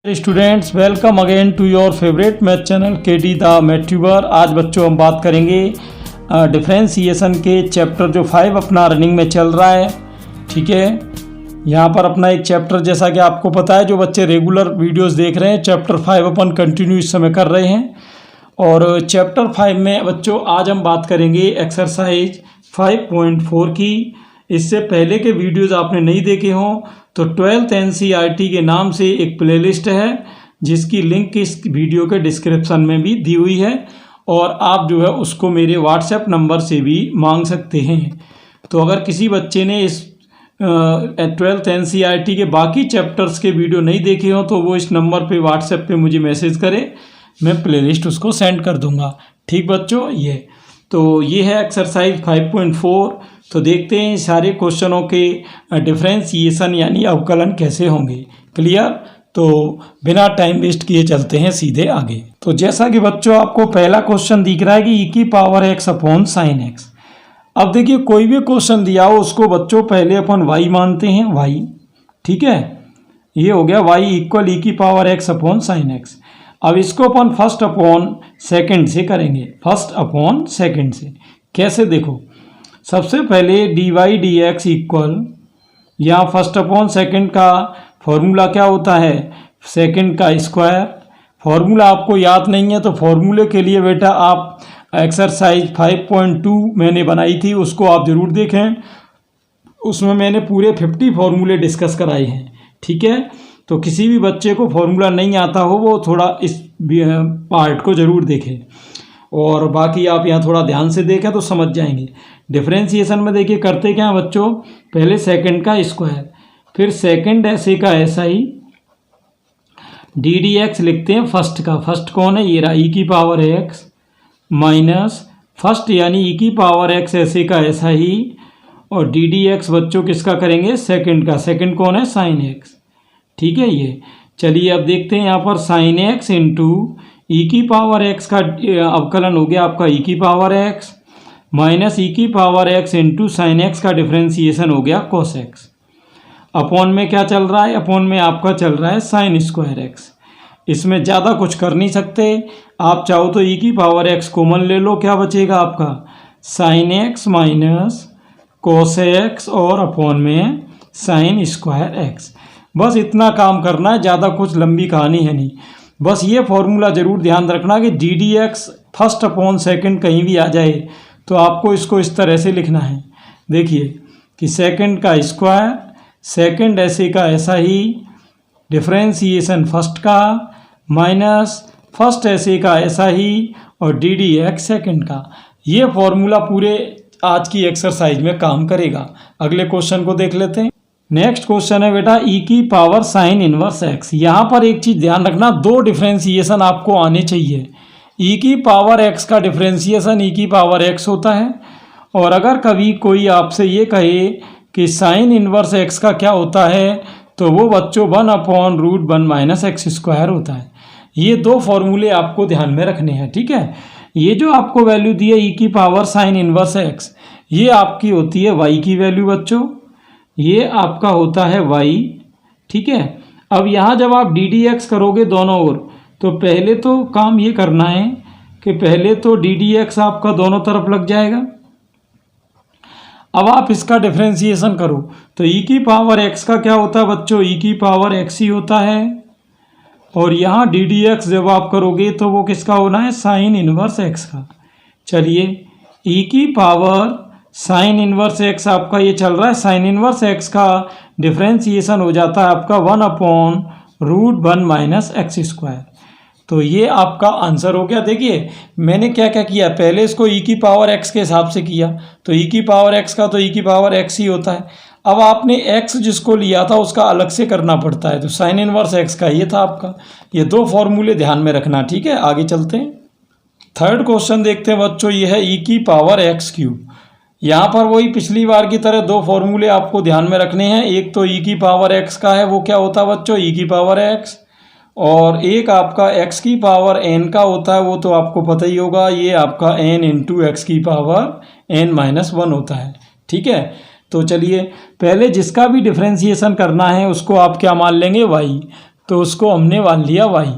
Students welcome again to your favourite math channel KD the math tuber. आज बच्चों हम बात करेंगे डिफरेंशिएशन के चैप्टर जो 5 अपना रनिंग में चल रहा है। ठीक है, यहाँ पर अपना एक चैप्टर जैसा कि आपको पता है, जो बच्चे रेगुलर वीडियोस देख रहे हैं, चैप्टर 5 अपन कंटिन्यू इस समय कर रहे हैं। और चैप्टर 5 में बच्चों आज हम बात करेंगे एक्सरसाइज 5.4 की। इससे पहले के वीडियोज़ आपने नहीं देखे हों तो 12th NCERT के नाम से एक प्लेलिस्ट है जिसकी लिंक इस वीडियो के डिस्क्रिप्शन में भी दी हुई है, और आप जो है उसको मेरे व्हाट्सएप नंबर से भी मांग सकते हैं। तो अगर किसी बच्चे ने इस 12th NCERT के बाकी चैप्टर्स के वीडियो नहीं देखे हों तो वो इस नंबर पे व्हाट्सएप पे मुझे मैसेज करे, मैं प्लेलिस्ट उसको सेंड कर दूंगा। ठीक बच्चों, ये है एक्सरसाइज 5.4। तो देखते हैं सारे क्वेश्चनों के डिफरेंशिएशन यानी अवकलन कैसे होंगे। क्लियर? तो बिना टाइम वेस्ट किए चलते हैं सीधे आगे। तो जैसा कि बच्चों आपको पहला क्वेश्चन दिख रहा है कि e की power x upon sine x। अब देखिए, कोई भी क्वेश्चन दिया हो उसको बच्चों पहले अपन y मानते हैं, y। ठीक है, ये हो गया y इक्वल e की power x upon sine x। अब इसको अपन फर्स्ट अपॉन सेकंड से करेंगे, फर्स्ट अपॉन सेकंड से। कैसे? देखो, सबसे पहले dy dx इक्वल, यहाँ फर्स्ट अपॉन सेकंड का फॉर्मूला क्या होता है? सेकंड का स्क्वायर। फॉर्मूला आपको याद नहीं है तो फॉर्मूले के लिए बेटा आप एक्सरसाइज 5.2 मैंने बनाई थी, उसको आप ज़रूर देखें। उसमें मैंने पूरे 50 फॉर्मूले डिस्कस कराए हैं। ठीक है, तो किसी भी बच्चे को फॉर्मूला नहीं आता हो वो थोड़ा इस पार्ट को ज़रूर देखें, और बाकी आप यहाँ थोड़ा ध्यान से देखें तो समझ जाएंगे। डिफरेंशिएशन में देखिए करते क्या हैं बच्चों, पहले सेकंड का स्क्वायर, फिर सेकंड ऐसे का ऐसा ही डी डी एक्स लिखते हैं फर्स्ट का। फर्स्ट कौन है? ये रहा ई की पावर एक्स माइनस फर्स्ट यानी ई की पावर एक्स ऐसे का ऐसा ही, और डी डी एक्स बच्चों किसका करेंगे? सेकंड का। सेकंड कौन है? Sine x. ठीक है, ये चलिए अब देखते हैं यहाँ पर साइन एक्स इंटू ई की पावर एक्स का अवकलन हो गया आपका ई की पावर एक्स माइनस ई की power x into sine x का डिफरेंशिएशन हो गया कोस एक्स। अपॉन में क्या चल रहा है? अपॉन में आपका चल रहा है साइन स्क्वायर एक्स। इसमें ज़्यादा कुछ कर नहीं सकते, आप चाहो तो ई की पावर एक्स कॉमन ले लो, क्या बचेगा आपका? Sine x minus cos x और अपॉन में साइन स्क्वायर एक्स। बस इतना काम करना है, ज़्यादा कुछ लंबी कहानी है नहीं। बस ये फॉर्मूला ज़रूर ध्यान रखना कि D D x first upon second कहीं भी आ जाए तो आपको इसको इस तरह से लिखना है। देखिए कि सेकंड का स्क्वायर, सेकंड ऐसे का ऐसा ही, डिफरेंशिएशन फर्स्ट का माइनस फर्स्ट ऐसे का ऐसा ही, और डी डी एक्स सेकेंड का। ये फॉर्मूला पूरे आज की एक्सरसाइज में काम करेगा। अगले क्वेश्चन को देख लेते हैं। नेक्स्ट क्वेश्चन है बेटा ई की पावर साइन इनवर्स एक्स। यहाँ पर एक चीज़ ध्यान रखना, दो डिफरेंशिएशन आपको आने चाहिए। ई की पावर एक्स का डिफरेंशिएशन ई की पावर एक्स होता है, और अगर कभी कोई आपसे ये कहे कि साइन इनवर्स एक्स का क्या होता है तो वो बच्चों 1/√1 माइनस एक्स स्क्वायर होता है। ये दो फॉर्मूले आपको ध्यान में रखने हैं। ठीक है, ये जो आपको वैल्यू दी है ई की पावर साइन इनवर्स एक्स, ये आपकी होती है वाई की वैल्यू बच्चों, ये आपका होता है y। ठीक है, अब यहाँ जब आप डी डी एक्स करोगे दोनों ओर, तो पहले तो काम ये करना है कि पहले तो डी डी एक्स आपका दोनों तरफ लग जाएगा। अब आप इसका डिफरेंशिएशन करो तो e की पावर x का क्या होता है बच्चों? e की पावर x ही होता है, और यहाँ डी डी एक्स जब आप करोगे तो वो किसका होना है? साइन इनवर्स x का। चलिए, e की पावर साइन इनवर्स एक्स आपका ये चल रहा है, साइन इनवर्स एक्स का डिफरेंशिएशन हो जाता है आपका 1/√1 माइनस एक्स स्क्वायर। तो ये आपका आंसर हो गया। देखिए मैंने क्या क्या किया, पहले इसको ई की पावर एक्स के हिसाब से किया, तो ई की पावर एक्स का तो ई की पावर एक्स ही होता है। अब आपने एक्स जिसको लिया था उसका अलग से करना पड़ता है, तो साइन इनवर्स एक्स का ये था आपका। ये दो फॉर्मूले ध्यान में रखना। ठीक है, आगे चलते हैं। थर्ड क्वेश्चन देखते हैं बच्चों, ये है ई की पावर एक्स क्यूब। यहाँ पर वही पिछली बार की तरह दो फॉर्मूले आपको ध्यान में रखने हैं। एक तो ई की पावर एक्स का है, वो क्या होता है बच्चों? ई की पावर एक्स, और एक आपका एक्स की पावर एन का होता है, वो तो आपको पता ही होगा, ये आपका एन इंटू एक्स की पावर एन माइनस 1 होता है। ठीक है, तो चलिए पहले जिसका भी डिफरेंशिएशन करना है उसको आप क्या मान लेंगे? वाई। तो उसको हमने मान लिया वाई।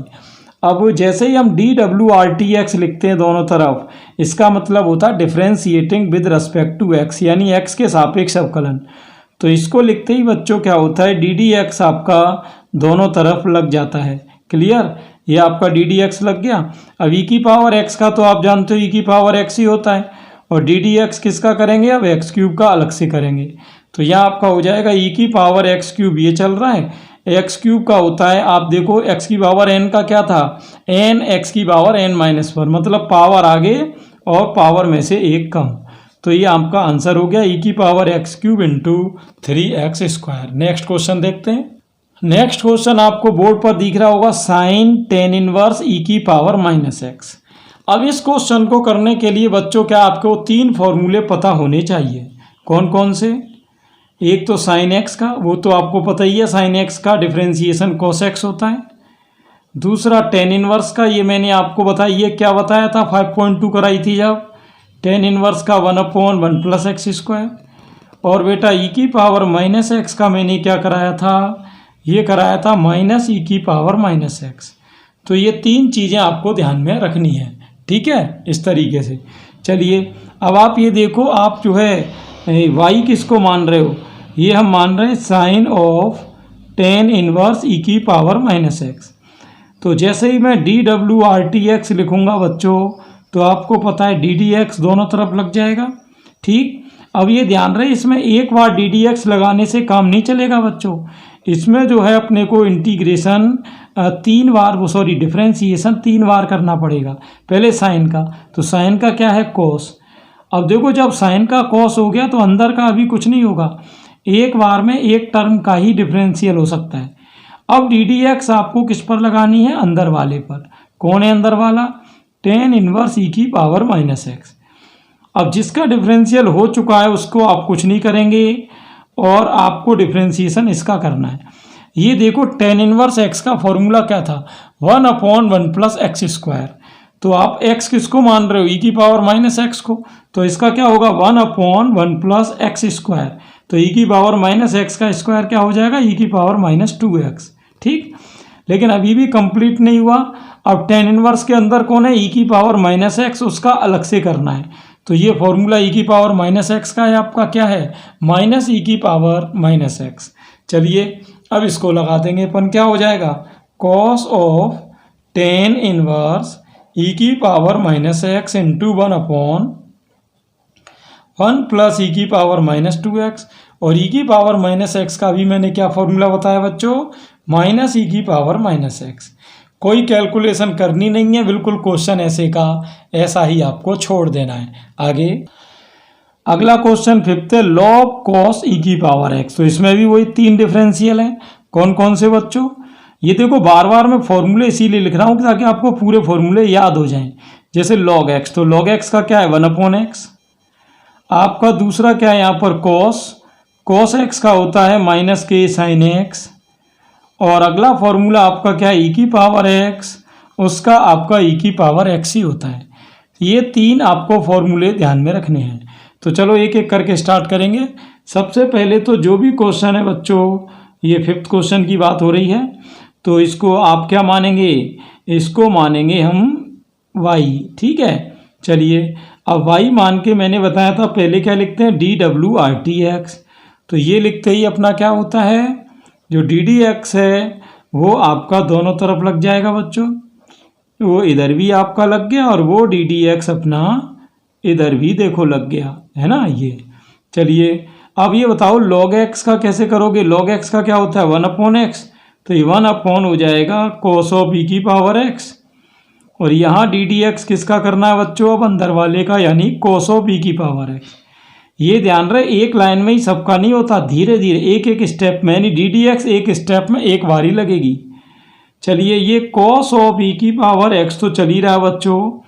अब जैसे ही हम dWRTx लिखते हैं दोनों तरफ, इसका मतलब होता है differentiating with respect to x, यानी x के सापेक्ष अवकलन। तो इसको लिखते ही बच्चों क्या होता है, ddx आपका दोनों तरफ लग जाता है। क्लियर, ये आपका ddx लग गया। अब e की पावर x का तो आप जानते हो e की पावर x ही होता है, और ddx किसका करेंगे, अब x क्यूब का अलग से करेंगे। तो यहाँ आपका हो जाएगा e की पावर x क्यूब, ये चल रहा है एक्स क्यूब का होता है, आप देखो एक्स की पावर एन का क्या था, एन एक्स की पावर एन माइनस वन, मतलब पावर आगे और पावर में से एक कम। तो ये आपका आंसर हो गया ई की power x cube into 3x square. Next question देखते हैं। नेक्स्ट क्वेश्चन आपको बोर्ड पर दिख रहा होगा, साइन टेन इनवर्स ई की पावर माइनस एक्स। अब इस क्वेश्चन को करने के लिए बच्चों क्या आपको 3 फॉर्मूले पता होने चाहिए। कौन कौन से, एक तो साइन एक्स का, वो तो आपको पता ही है, साइन एक्स का डिफ्रेंसिएशन कॉस एक्स होता है। दूसरा टेन इनवर्स का, ये मैंने आपको बताया, ये क्या बताया था, 5.2 कराई थी जब, टेन इनवर्स का 1/1 प्लस एक्स स्क्वायर। और बेटा ई की पावर माइनस एक्स का मैंने क्या कराया था, ये कराया था माइनस ई की पावर माइनस एक्स। तो ये 3 चीज़ें आपको ध्यान में रखनी है, ठीक है, इस तरीके से। चलिए अब आप ये देखो, आप जो है वाई किसको मान रहे हो, ये हम मान रहे हैं sine of ten inverse e की पावर माइनस एक्स। तो जैसे ही मैं dWRTx लिखूंगा बच्चों, तो आपको पता है ddx दोनों तरफ लग जाएगा। ठीक, अब ये ध्यान रहे, इसमें एक बार ddx लगाने से काम नहीं चलेगा बच्चों, इसमें जो है अपने को इंटीग्रेशन 3 बार, वो सॉरी डिफ्रेंशिएशन 3 बार करना पड़ेगा। पहले साइन का, तो साइन का क्या है कॉस। अब देखो जब साइन का कॉस हो गया तो अंदर का अभी कुछ नहीं होगा, एक बार में एक टर्म का ही डिफरेंशियल हो सकता है। अब ddx आपको किस पर लगानी है, अंदर वाले पर। कौन है अंदर वाला, टेन इनवर्स ई की पावर माइनस एक्स। अब जिसका डिफरेंशियल हो चुका है उसको आप कुछ नहीं करेंगे, और आपको डिफरेंशिएशन इसका करना है। ये देखो टेन इनवर्स एक्स का फॉर्मूला क्या था, 1/1 प्लस एक्स स्क्वायर। तो आप x किसको मान रहे हो, ई की पावर माइनस एक्स को, तो इसका क्या होगा 1/1 प्लस एक्स स्क्वायर। तो ई की पावर माइनस एक्स का स्क्वायर क्या हो जाएगा, ई की पावर माइनस 2x। ठीक, लेकिन अभी भी कंप्लीट नहीं हुआ। अब टेन इनवर्स के अंदर कौन है, ई की पावर माइनस एक्स, उसका अलग से करना है। तो ये फॉर्मूला ई की पावर माइनस एक्स का है, आपका क्या है, माइनस ई की पावर माइनस एक्स। चलिए अब इसको लगा देंगे अपन, क्या हो जाएगा, cos of ten inverse e की power minus x into 1/1 plus e की पावर माइनस 2x। और ई की पावर माइनस एक्स का भी मैंने क्या फॉर्मूला बताया बच्चों, माइनस ई की पावर माइनस एक्स। कोई कैलकुलेशन करनी नहीं है, बिल्कुल क्वेश्चन ऐसे का ऐसा ही आपको छोड़ देना है। आगे अगला क्वेश्चन 5th है, लॉग कॉस ई की पावर एक्स। तो इसमें भी वही 3 डिफरेंशियल हैं। कौन कौन से बच्चों, ये देखो बार बार मैं फॉर्मूले इसीलिए लिख रहा हूँ ताकि आपको पूरे फॉर्मूले याद हो जाएं। जैसे लॉग एक्स, तो लॉग एक्स का क्या है 1/x। आपका दूसरा क्या है यहाँ पर कॉस एक्स का होता है माइनस के साइन एक्स। और अगला फॉर्मूला आपका क्या है, ई की पावर एक्स, उसका आपका ई की पावर एक्स ही होता है। ये 3 आपको फॉर्मूले ध्यान में रखने हैं। तो चलो एक एक करके स्टार्ट करेंगे। सबसे पहले तो जो भी क्वेश्चन है बच्चों, ये 5th क्वेश्चन की बात हो रही है, तो इसको आप क्या मानेंगे, इसको मानेंगे हम y। ठीक है, चलिए अब y मान के मैंने बताया था पहले क्या लिखते हैं, dWRTx। तो ये लिखते ही अपना क्या होता है, जो ddx है वो आपका दोनों तरफ लग जाएगा बच्चों, वो इधर भी आपका लग गया और वो ddx अपना इधर भी देखो लग गया है ना। ये चलिए अब ये बताओ log x का कैसे करोगे, log x का क्या होता है 1/x। तो ये 1/, हो जाएगा cos ऑफ ई की पावर x। और यहाँ ddx किसका करना है बच्चों, अब अंदर वाले का, यानी cos ऑफ ई की पावर x। ये ध्यान रहे एक लाइन में ही सबका नहीं होता, धीरे धीरे एक एक स्टेप में, यानी ddx एक स्टेप में एक बारी लगेगी। चलिए ये cos ऑफ ई की पावर x तो चल ही रहा है बच्चों।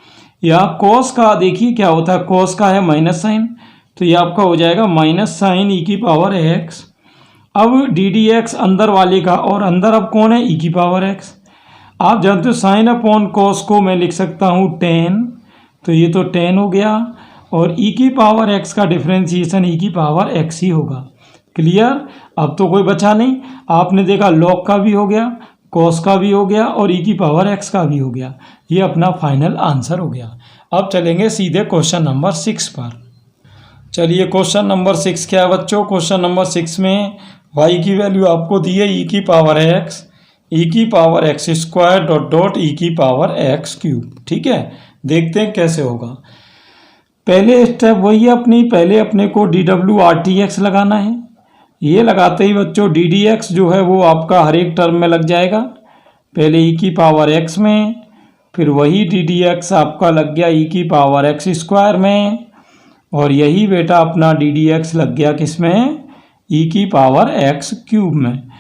या cos का देखिए क्या होता है, cos का है माइनस साइन, तो ये आपका हो जाएगा माइनस साइन ई की पावर x। अब ddx अंदर वाले का, और अंदर अब कौन है, ई की पावर x। आप जानते हो साइन अपॉन cos को मैं लिख सकता हूँ tan, तो ये तो tan हो गया। और ई की पावर x का डिफ्रेंशिएशन ई की पावर x ही होगा। क्लियर, अब तो कोई बचा नहीं। आपने देखा log का भी हो गया, कॉस का भी हो गया और ई की पावर एक्स का भी हो गया। ये अपना फाइनल आंसर हो गया। अब चलेंगे सीधे क्वेश्चन नंबर 6 पर। चलिए क्वेश्चन नंबर 6 क्या है बच्चों? क्वेश्चन नंबर 6 में y की वैल्यू आपको दी है ई की power x square dot dot E की पावर एक्स क्यूब। ठीक है, देखते हैं कैसे होगा। पहले स्टेप वही है अपनी, पहले अपने को DWRTX लगाना है। ये लगाते ही बच्चों DDX जो है वो आपका हर एक टर्म में लग जाएगा। पहले ई की पावर एक्स में, फिर वही DDX आपका लग गया ई की पावर एक्स स्क्वायर में, और यही बेटा अपना DDX लग गया किस में? ई की पावर एक्स क्यूब में।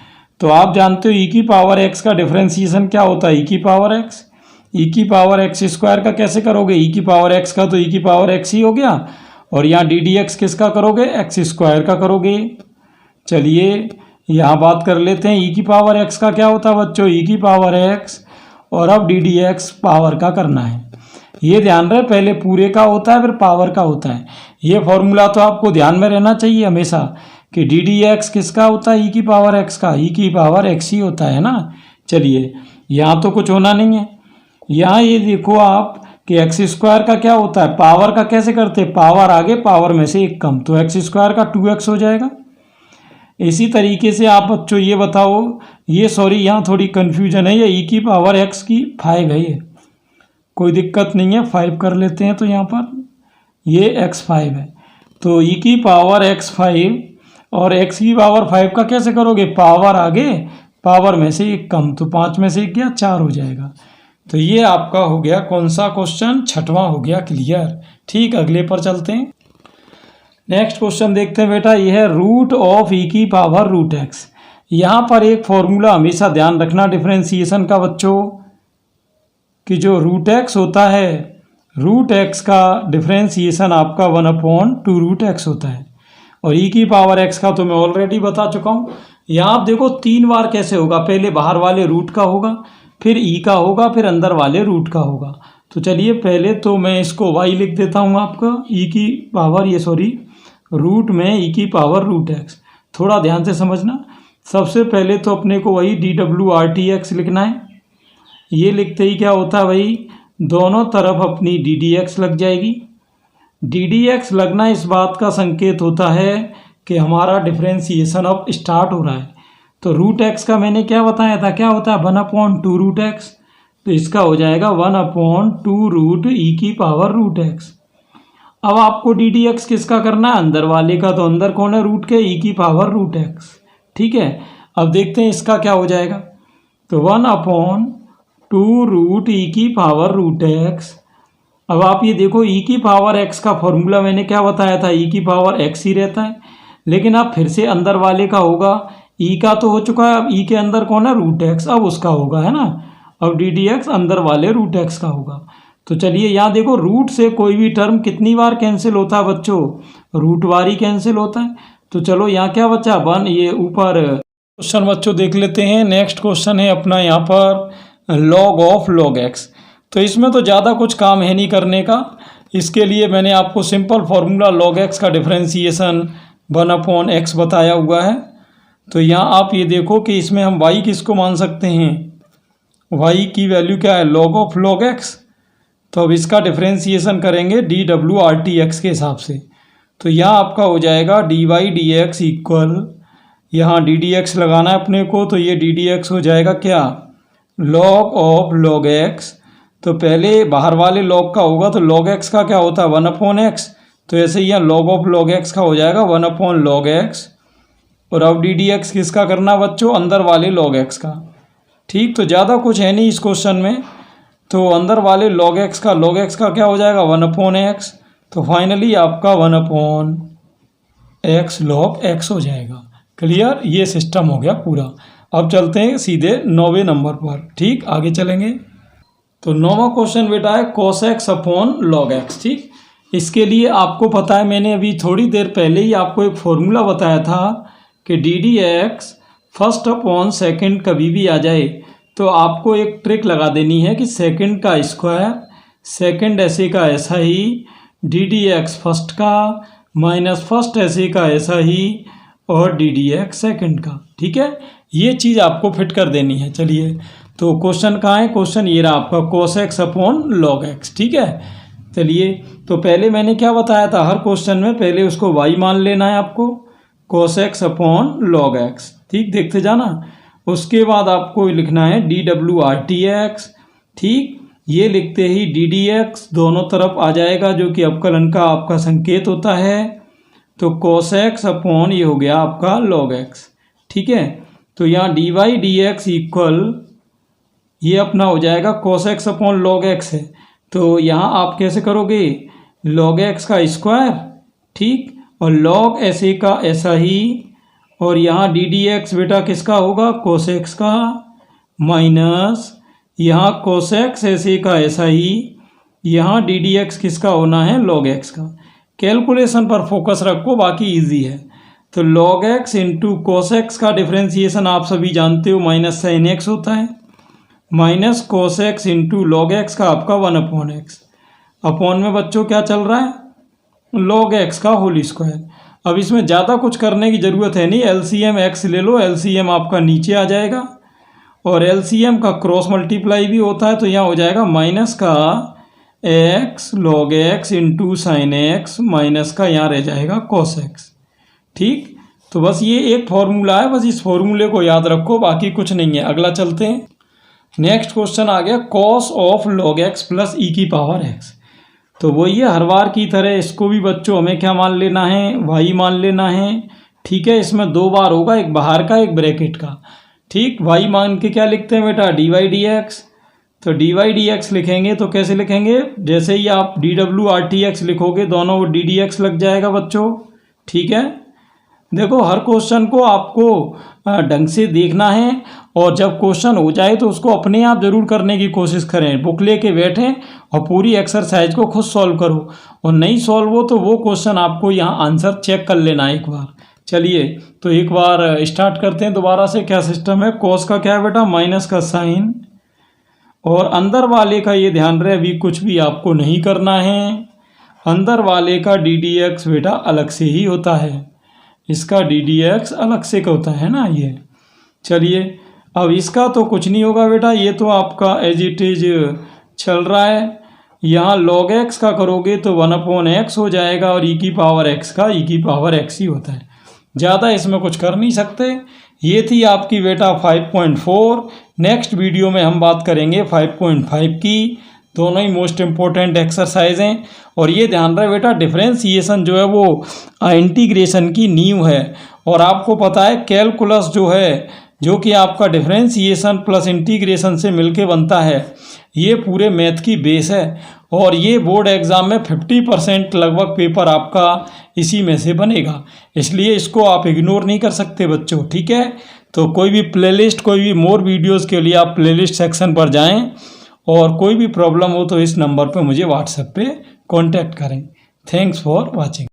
तो आप जानते हो ई की पावर एक्स का डिफरेंशिएशन क्या होता है? ई की पावर एक्स। ई की पावर एक्स स्क्वायर का कैसे करोगे? ई की पावर एक्स का तो ई की पावर एक्स ही हो गया, और यहाँ DDX किसका करोगे? एक्स स्क्वायर का करोगे। चलिए यहाँ बात कर लेते हैं ई की पावर एक्स का क्या होता है बच्चों? ई की पावर एक्स, और अब DDX पावर का करना है। ये ध्यान रहे पहले पूरे का होता है फिर पावर का होता है। ये फॉर्मूला तो आपको ध्यान में रहना चाहिए हमेशा कि DDX किसका होता है? ई की पावर एक्स का। ई की पावर एक्स ही होता है ना। चलिए यहाँ तो कुछ होना नहीं है। यहाँ ये देखो आप कि एक्स स्क्वायर का क्या होता है? पावर का कैसे करते हैं? पावर आगे पावर में से एक कम, तो एक्स स्क्वायर का 2x हो जाएगा। इसी तरीके से आप बच्चों ये बताओ, ये सॉरी यहाँ थोड़ी कन्फ्यूजन है, ये ई की पावर एक्स की 5 है, ये कोई दिक्कत नहीं है, 5 कर लेते हैं। तो यहाँ पर ये x5 है, तो ई की पावर x5 और x की पावर 5 का कैसे करोगे? पावर आगे पावर में से एक कम, तो 5 में से एक गया 4 हो जाएगा। तो ये आपका हो गया कौन सा क्वेश्चन? 6वां हो गया क्लियर। ठीक, अगले पर चलते हैं। नेक्स्ट क्वेश्चन देखते हैं बेटा, ये है रूट ऑफ ई की पावर रूट एक्स। यहाँ पर एक फॉर्मूला हमेशा ध्यान रखना डिफरेंशिएशन का बच्चों, कि जो रूट एक्स होता है, रूट एक्स का डिफरेंशिएशन आपका 1/2 रूट एक्स होता है, और ई की पावर एक्स का तो मैं ऑलरेडी बता चुका हूँ। यहाँ आप देखो 3 बार कैसे होगा, पहले बाहर वाले रूट का होगा, फिर ई का होगा, फिर अंदर वाले रूट का होगा। तो चलिए पहले तो मैं इसको y लिख देता हूँ आपका ई की पावर, ये सॉरी रूट में ई की पावर रूट एक्स। थोड़ा ध्यान से समझना। सबसे पहले तो अपने को वही DWRTX लिखना है। ये लिखते ही क्या होता है भाई, दोनों तरफ अपनी DDX लग जाएगी। DDX लगना इस बात का संकेत होता है कि हमारा डिफरेंशिएशन अब स्टार्ट हो रहा है। तो रूट एक्स का मैंने क्या बताया था, क्या होता है? 1/2 रूट एक्स। तो इसका हो जाएगा 1/2 रूट ई की पावर रूट एक्स। अब आपको DDX किसका करना है? अंदर वाले का। तो अंदर कौन है? रूट के, ई की पावर रूट एक्स। ठीक है, अब देखते हैं इसका क्या हो जाएगा। तो 1/2 रूट ई की पावर रूट एक्स। अब आप ये देखो ई की पावर एक्स का फॉर्मूला मैंने क्या बताया था? ई की पावर एक्स ही रहता है, लेकिन अब फिर से अंदर वाले का होगा। ई का तो हो चुका है, अब ई के अंदर कौन है? रूट एक्स, अब उसका होगा, है ना। अब DDX अंदर वाले रूट एक्स का होगा। तो चलिए यहाँ देखो रूट से कोई भी टर्म कितनी बार कैंसिल होता है बच्चों? रूट बार ही कैंसिल होता है। तो चलो यहाँ क्या बचा? 1। ये ऊपर क्वेश्चन बच्चों देख लेते हैं। नेक्स्ट क्वेश्चन है अपना यहाँ पर लॉग ऑफ लॉग एक्स। तो इसमें तो ज़्यादा कुछ काम है नहीं करने का। इसके लिए मैंने आपको सिंपल फार्मूला लॉग एक्स का डिफरेंशिएशन 1/x बताया हुआ है। तो यहाँ आप ये देखो कि इसमें हम y किसको मान सकते हैं? y की वैल्यू क्या है? Log of log x. तो अब इसका डिफरेंशिएशन करेंगे DWRTX के हिसाब से। तो यहाँ आपका हो जाएगा dy/dx इक्वल, यहाँ DDX लगाना है अपने को, तो ये DDX हो जाएगा क्या? Log of log x. तो पहले बाहर वाले लॉग का होगा, तो लॉग एक्स का क्या होता है? 1/x। तो ऐसे ही यहाँ लॉग ऑफ लॉग एक्स का हो जाएगा 1/log x। और अब DDX किसका करना बच्चों? अंदर वाले log x का। ठीक, तो ज़्यादा कुछ है नहीं इस क्वेश्चन में। तो अंदर वाले log x का क्या हो जाएगा? 1/x। तो फाइनली आपका 1/x log x हो जाएगा। क्लियर, ये सिस्टम हो गया पूरा। अब चलते हैं सीधे 9वें नंबर पर। ठीक, आगे चलेंगे। तो 9वां क्वेश्चन बेटा है cos x upon log x। ठीक, इसके लिए आपको पता है, मैंने अभी थोड़ी देर पहले ही आपको एक फॉर्मूला बताया था कि DDX फर्स्ट अपॉन सेकंड कभी भी आ जाए तो आपको एक ट्रिक लगा देनी है कि सेकंड का स्क्वायर, सेकंड ऐसे का ऐसा ही, DDX फर्स्ट का माइनस फर्स्ट ऐसे का ऐसा ही, और DDX सेकंड का। ठीक है, ये चीज़ आपको फिट कर देनी है। चलिए, तो क्वेश्चन कहाँ है? क्वेश्चन ये रहा आपका cos x upon log x। ठीक है, चलिए, तो पहले मैंने क्या बताया था, हर क्वेश्चन में पहले उसको y मान लेना है आपको, cos x upon log x। ठीक, देखते जाना। उसके बाद आपको लिखना है dw/dx। ठीक, ये लिखते ही ddx दोनों तरफ आ जाएगा, जो कि अवकलन का आपका संकेत होता है। तो cos x अपॉन ये हो गया आपका log x। ठीक है, तो यहाँ dy/dx इक्वल ये अपना हो जाएगा cos x upon log x है। तो यहाँ आप कैसे करोगे, log x का स्क्वायर, ठीक, और log ऐसे का ऐसा ही, और यहाँ ddx बेटा किसका होगा, cos x का, माइनस यहाँ cos x ऐसे का ऐसा ही, यहाँ ddx किसका होना है, log x का। कैलकुलेशन पर फोकस रखो, बाकी इजी है। तो log x into cos x का डिफ्रेंसिएशन आप सभी जानते हो माइनस साइन x होता है, minus cos x into log x का आपका 1/x। अपॉन में बच्चों क्या चल रहा है, log x का होल स्क्वायर। अब इसमें ज़्यादा कुछ करने की ज़रूरत है नहीं, LCM x ले लो, LCM आपका नीचे आ जाएगा, और LCM का क्रॉस मल्टीप्लाई भी होता है, तो यहाँ हो जाएगा माइनस का x log x into sine x, minus का यहाँ रह जाएगा cos x। ठीक, तो बस ये एक फॉर्मूला है, बस इस फॉर्मूले को याद रखो, बाकी कुछ नहीं है। अगला चलते हैं। नेक्स्ट क्वेश्चन आ गया cos of log x plus e की पावर x। तो वही है, हर बार की तरह इसको भी बच्चों हमें क्या मान लेना है, y मान लेना है। ठीक है, इसमें दो बार होगा, एक बाहर का एक ब्रैकेट का। ठीक, y मान के क्या लिखते हैं बेटा, dy/dx। तो dy/dx लिखेंगे तो कैसे लिखेंगे, जैसे ही आप dw/dx लिखोगे दोनों वो ddx लग जाएगा बच्चों। ठीक है, देखो हर क्वेश्चन को आपको ढंग से देखना है, और जब क्वेश्चन हो जाए तो उसको अपने आप जरूर करने की कोशिश करें। बुक लेके बैठें और पूरी एक्सरसाइज को खुद सॉल्व करो, और नहीं सॉल्व हो तो वो क्वेश्चन आपको यहाँ आंसर चेक कर लेना एक बार। चलिए, तो एक बार स्टार्ट करते हैं दोबारा से। क्या सिस्टम है, cos का क्या है बेटा, माइनस का साइन, और अंदर वाले का ये ध्यान रहे अभी कुछ भी आपको नहीं करना है, अंदर वाले का ddx बेटा अलग से ही होता है, इसका ddx अलग से का होता है ना ये। चलिए, अब इसका तो कुछ नहीं होगा बेटा, ये तो आपका एज इट इज चल रहा है। यहाँ log x का करोगे तो 1/x हो जाएगा, और e की पावर x का e की पावर x ही होता है, ज़्यादा इसमें कुछ कर नहीं सकते। ये थी आपकी बेटा 5.4। नेक्स्ट वीडियो में हम बात करेंगे 5.5 की। दोनों ही मोस्ट इम्पोर्टेंट एक्सरसाइज हैं, और ये ध्यान रहे बेटा डिफरेंशिएशन जो है वो इंटीग्रेशन की नींव है, और आपको पता है कैलकुलस जो है, जो कि आपका डिफरेंशिएशन प्लस इंटीग्रेशन से मिलके बनता है, ये पूरे मैथ की बेस है, और ये बोर्ड एग्ज़ाम में 50% लगभग पेपर आपका इसी में से बनेगा, इसलिए इसको आप इग्नोर नहीं कर सकते बच्चों। ठीक है, तो कोई भी प्लेलिस्ट, कोई भी मोर वीडियोस के लिए आप प्लेलिस्ट सेक्शन पर जाएं, और कोई भी प्रॉब्लम हो तो इस नंबर पर मुझे व्हाट्सएप पे कांटेक्ट करें। Thanks for watching.